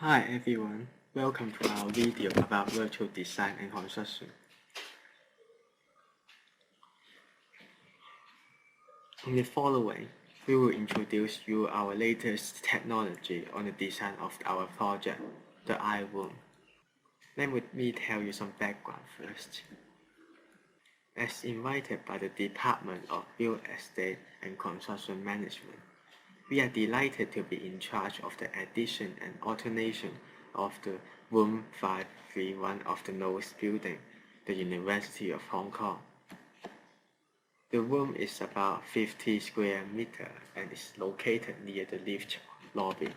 Hi everyone, welcome to our video about virtual design and construction. In the following, we will introduce you our latest technology on the design of our project, the iRoom. Let me tell you some background first. As invited by the Department of Real Estate and Construction Management, we are delighted to be in charge of the addition and alternation of the Room 531 of the Knowles Building, the University of Hong Kong. The room is about 50 square meters and is located near the lift lobby.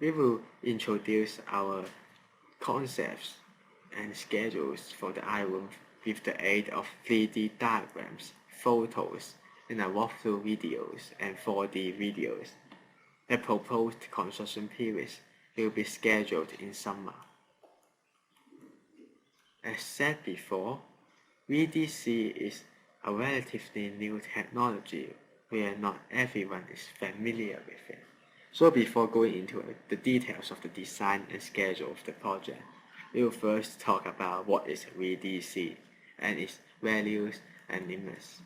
We will introduce our concepts and schedules for the iRoom with the aid of 3D diagrams, photos, and walkthrough videos and 4D videos. The proposed construction period will be scheduled in summer. As said before, VDC is a relatively new technology where not everyone is familiar with it. So before going into the details of the design and schedule of the project, we will first talk about what is VDC and its values and limits.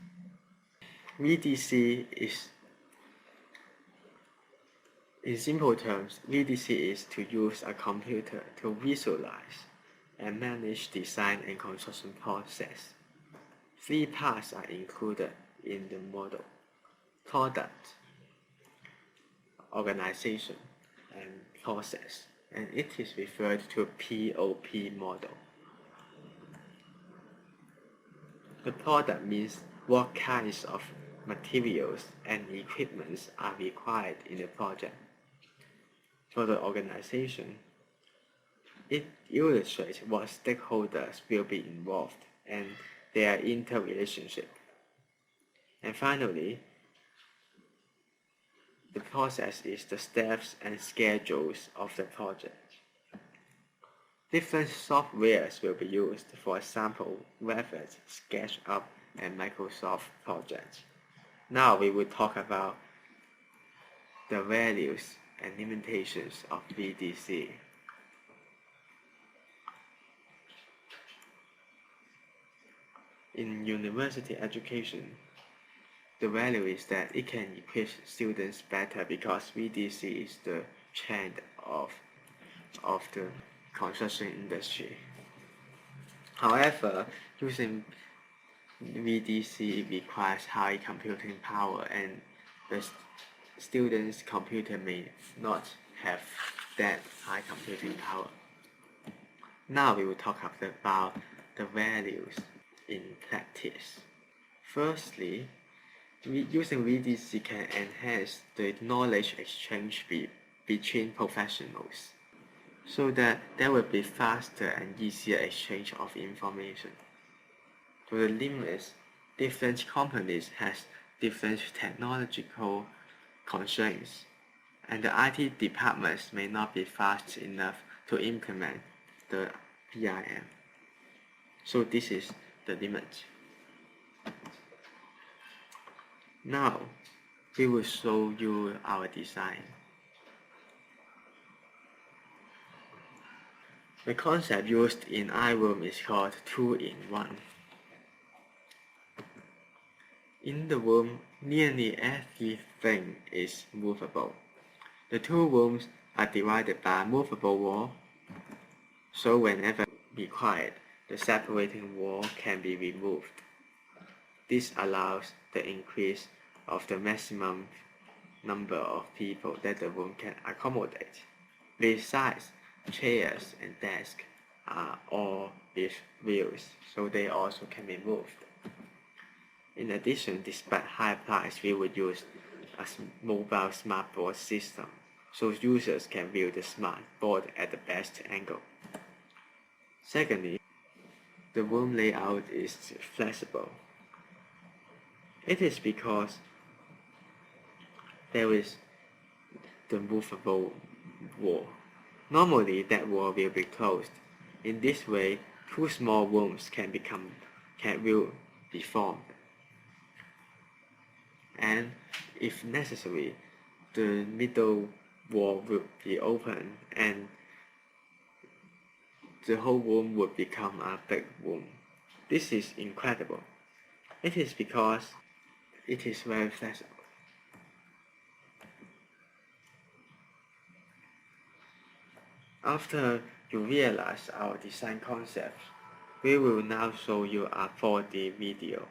VDC is, in simple terms, VDC is to use a computer to visualize and manage design and construction process. Three parts are included in the model: product, organization, and process, and it is referred to POP model. The product means what kinds of materials and equipment are required in the project. For the organization, it illustrates what stakeholders will be involved and their interrelationship. And finally, the process is the steps and schedules of the project. Different softwares will be used, for example, Revit, SketchUp, and Microsoft Project. Now we will talk about the values and limitations of VDC. In university education, the value is that it can equip students better because VDC is the trend of the construction industry. However, using VDC requires high computing power, and the student's computer may not have that high computing power. Now we will talk about the values in practice. Firstly, using VDC can enhance the knowledge exchange between professionals, so that there will be faster and easier exchange of information. To the limits, different companies have different technological constraints, and the IT departments may not be fast enough to implement the BIM. So this is the limit. Now, we will show you our design. The concept used in iRoom is called 2-in-1. In the room, nearly everything is movable. The two rooms are divided by a movable wall, so whenever required, the separating wall can be removed. This allows the increase of the maximum number of people that the room can accommodate. Besides, chairs and desks are all with wheels, so they also can be moved. In addition, despite high price, we would use a mobile smartboard system, so users can view the smartboard at the best angle. Secondly, the room layout is flexible. It is because there is the movable wall. Normally, that wall will be closed. In this way, two small rooms will be formed. And if necessary, the middle wall will be open and the whole room would become a big room. This is incredible. It is because it is very flexible. After you realize our design concept, we will now show you a 4D video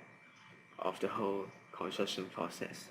of the whole construction process.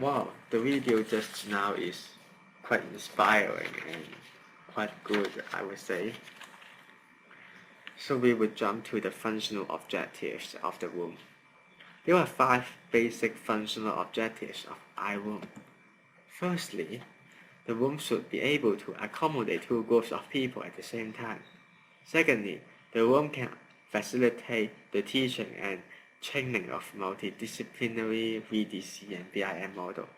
Wow, the video just now is quite inspiring and quite good, I would say. So we will jump to the functional objectives of the room. There are 5 basic functional objectives of iRoom. Firstly, the room should be able to accommodate 2 groups of people at the same time. Secondly, the room can facilitate the teaching and training of multidisciplinary VDC and BIM model.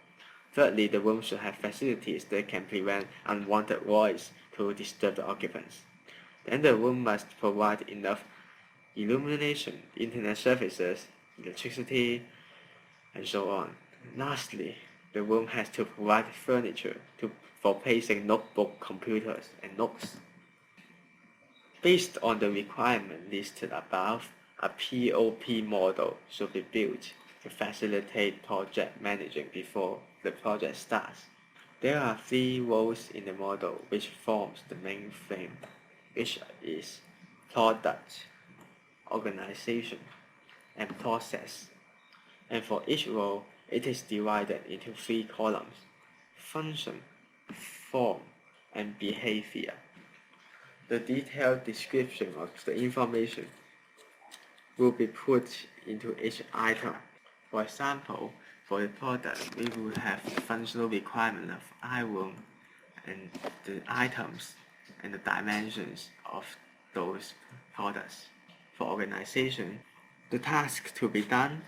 Thirdly, the room should have facilities that can prevent unwanted voice to disturb the occupants. Then the room must provide enough illumination, internet services, electricity, and so on. Lastly, the room has to provide furniture for placing notebook computers and notes. Based on the requirement listed above, a POP model should be built to facilitate project managing before the project starts. There are three roles in the model which forms the main frame, which is product, organization, and process. And for each role, it is divided into three columns: function, form, and behavior. The detailed description of the information will be put into each item. For example, for the product, we will have the functional requirement of iRoom and the items and the dimensions of those products. For organization, the task to be done,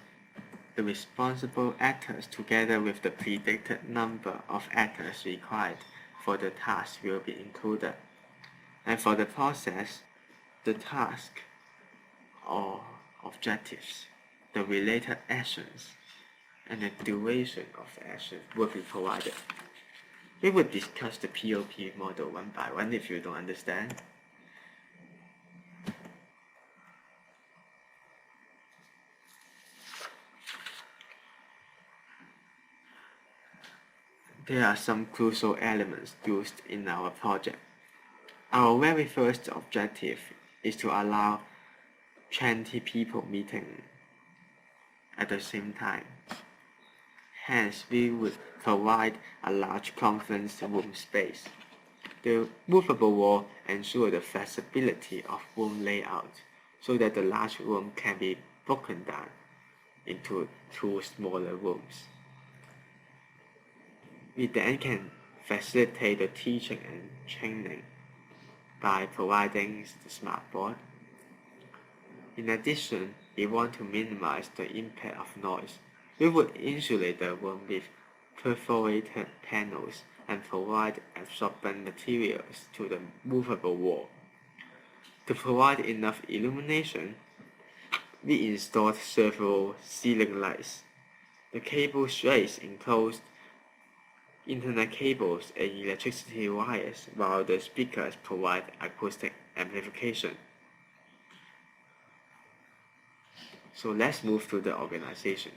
the responsible actors together with the predicted number of actors required for the task will be included. And for the process, the task or objectives, the related actions, and the duration of the action will be provided. We will discuss the POP model one by one if you don't understand. There are some crucial elements used in our project. Our very first objective is to allow 20 people meeting at the same time. Hence, we would provide a large conference room space. The movable wall ensures the flexibility of room layout so that the large room can be broken down into two smaller rooms. We then can facilitate the teaching and training by providing the smart board. In addition, we want to minimize the impact of noise. We would insulate the room with perforated panels and provide absorbent materials to the movable wall. To provide enough illumination, we installed several ceiling lights. The cable trays enclosed internet cables and electricity wires, while the speakers provide acoustic amplification. So let's move to the organization.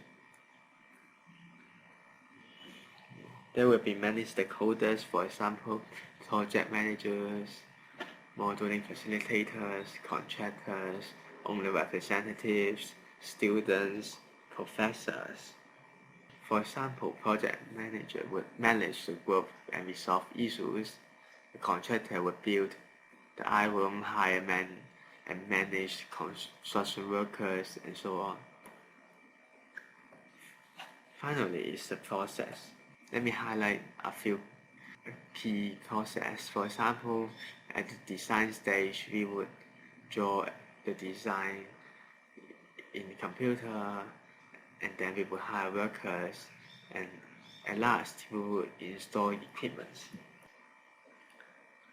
There will be many stakeholders, for example, project managers, modeling facilitators, contractors, owner representatives, students, professors. For example, project manager would manage the group and resolve issues. The contractor would build the iRoom, hire men, and manage construction workers, and so on. Finally, is the process. Let me highlight a few key process. For example, at the design stage, we would draw the design in the computer, and then we would hire workers, and at last we would install equipment.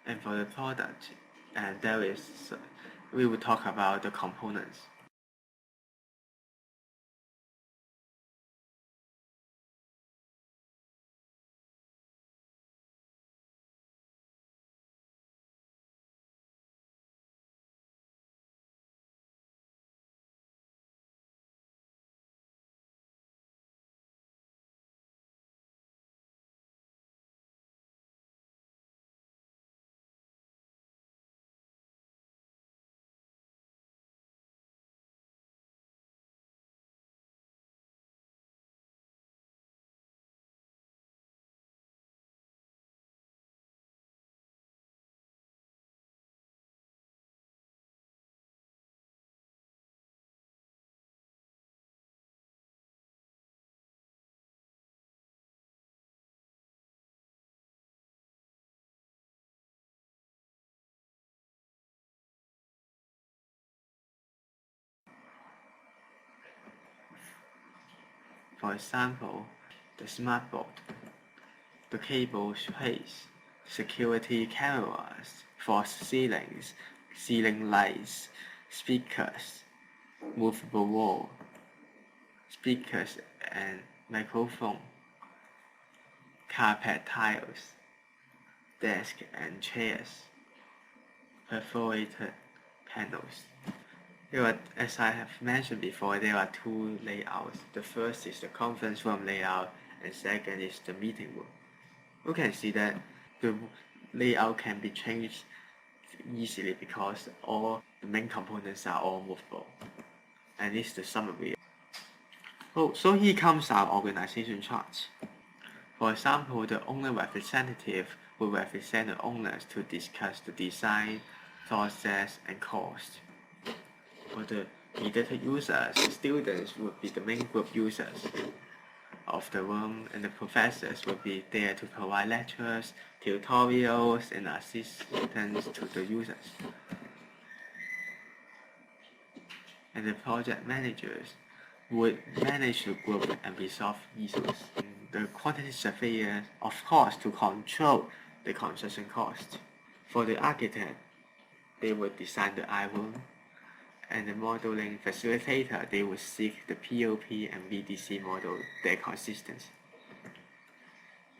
And for the product, and we will talk about the components. For example, the smart board. the cable trays, security cameras, false ceilings, ceiling lights, speakers, movable wall, speakers and microphone, carpet tiles, desk and chairs, perforated panels. As I have mentioned before, there are two layouts. The first is the conference room layout, and second is the meeting room. You can see that the layout can be changed easily because all the main components are all movable. And this is the summary. So here comes our organization chart. For example, the owner representative will represent the owners to discuss the design, process, and cost. For the mediated users, the students would be the main group users of the room, and the professors will be there to provide lectures, tutorials, and assistance to the users. And the project managers would manage the group and resolve issues. The quantity surveyor, of course, to control the construction cost. For the architect, they would design the iRoom, and the modeling facilitator, they would seek the POP and VDC model, their consistency.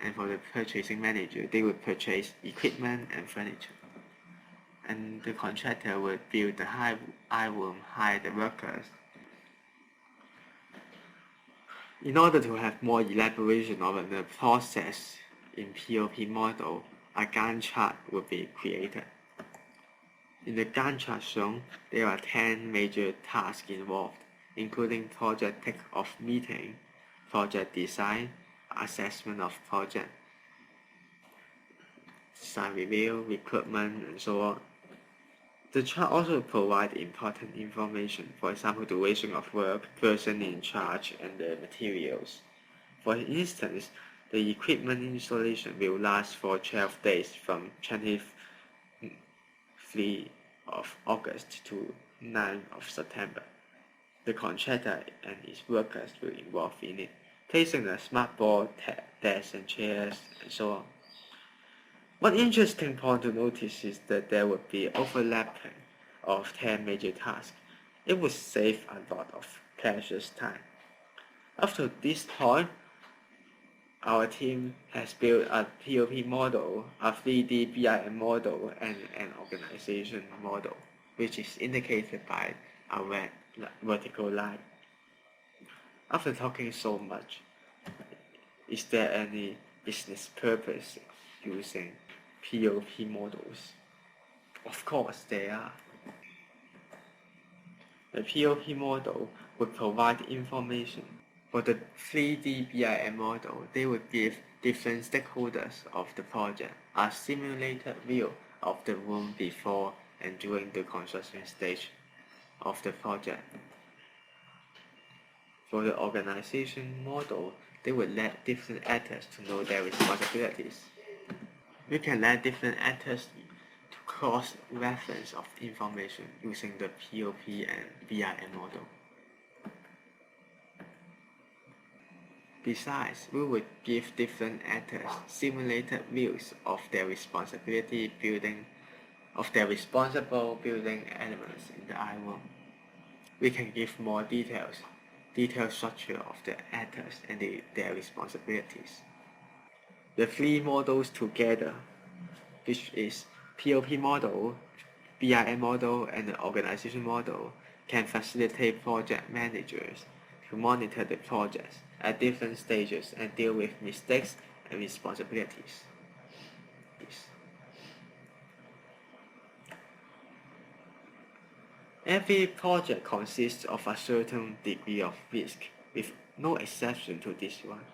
And for the purchasing manager, they would purchase equipment and furniture. And the contractor would build the iRoom, hire the workers. In order to have more elaboration of the process in POP model, a Gantt chart would be created. In the Gantt chart shown, there are 10 major tasks involved, including project take-off meeting, project design, assessment of project, design review, recruitment, and so on. The chart also provides important information, for example, duration of work, person in charge, and the materials. For instance, the equipment installation will last for 12 days from 23 of August to 9 of September. The contractor and his workers will involve in it, placing the smart board, desks and chairs, and so on. One interesting point to notice is that there would be overlapping of 10 major tasks. It would save a lot of precious time. Up to this point, our team has built a POP model, a 3D BIM model, and an organization model, which is indicated by a red vertical line. After talking so much, is there any business purpose using POP models? Of course there are. The POP model would provide information. For the 3D BIM model, they would give different stakeholders of the project a simulated view of the room before and during the construction stage of the project. For the organization model, they would let different actors to know their responsibilities. We can let different actors to cross-reference of information using the POP and BIM model. Besides, we would give different actors simulated views of their responsible building elements in the iRoom. We can give more detailed structure of the actors and their responsibilities. The three models together, which is POP model, BIM model, and the organization model, can facilitate project managers to monitor the projects at different stages and deal with mistakes and responsibilities. Every project consists of a certain degree of risk, with no exception to this one.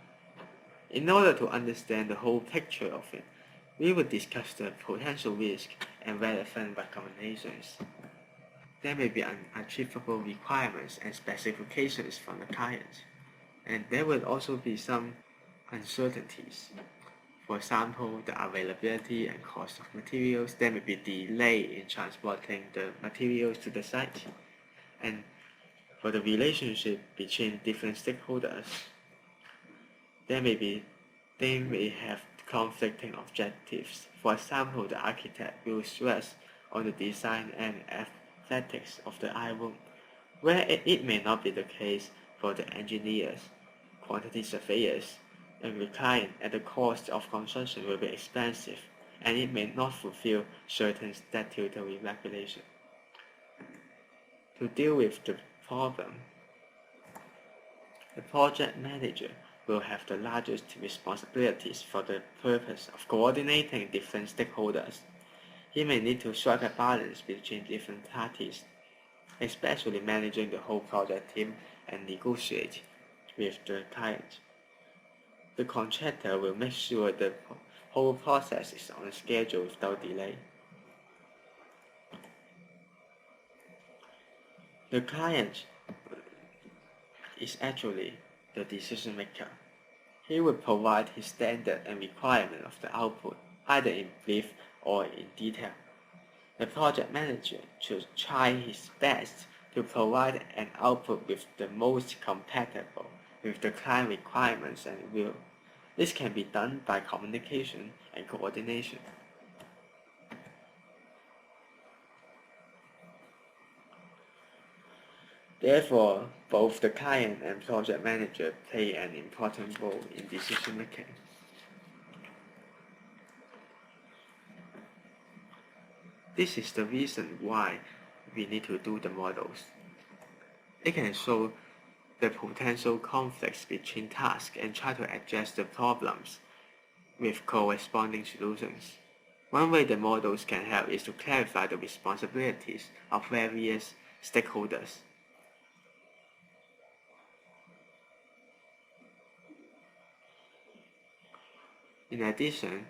In order to understand the whole picture of it, we will discuss the potential risk and relevant recommendations. There may be unachievable requirements and specifications from the client, and there will also be some uncertainties. For example, the availability and cost of materials. There may be delay in transporting the materials to the site, and for the relationship between different stakeholders, they may have conflicting objectives. For example, the architect will stress on the design and aesthetics of the iRoom, where it may not be the case for the engineers, quantity surveyors, and the client, and the cost of construction will be expensive, and it may not fulfill certain statutory regulations. To deal with the problem, the project manager will have the largest responsibilities for the purpose of coordinating different stakeholders. He may need to strike a balance between different parties, especially managing the whole project team and negotiate with the client. The contractor will make sure the whole process is on schedule without delay. The client is actually the decision maker. He will provide his standard and requirement of the output, either in brief or in detail. The project manager should try his best to provide an output with the most compatible with the client requirements and will. This can be done by communication and coordination. Therefore, both the client and project manager play an important role in decision making. This is the reason why we need to do the models. It can show the potential conflicts between tasks and try to address the problems with corresponding solutions. One way the models can help is to clarify the responsibilities of various stakeholders. In addition,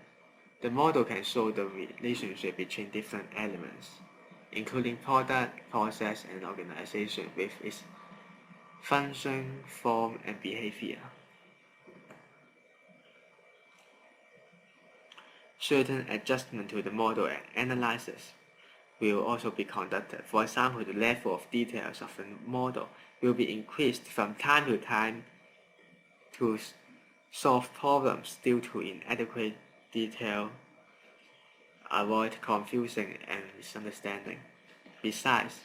the model can show the relationship between different elements, including product, process, and organization with its function, form, and behavior. Certain adjustment to the model and analysis will also be conducted. For example, the level of details of the model will be increased from time to time to solve problems due to inadequate detail, avoid confusion and misunderstanding. Besides,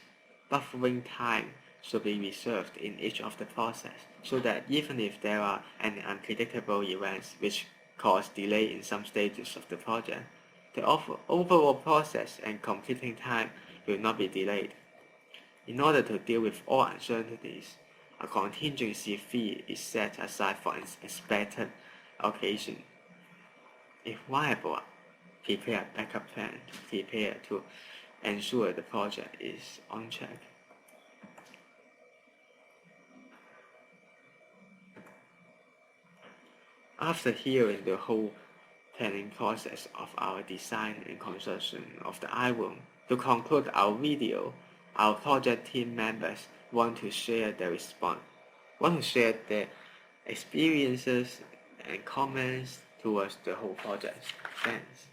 buffering time should be reserved in each of the process, so that even if there are any unpredictable events which cause delay in some stages of the project, the overall process and completing time will not be delayed. In order to deal with all uncertainties, a contingency fee is set aside for an expected occasion. If viable, prepare a backup plan to ensure the project is on track. After hearing the whole planning process of our design and construction of the iRoom, to conclude our video, our project team members want to share their experiences and comments towards the whole project. Thanks.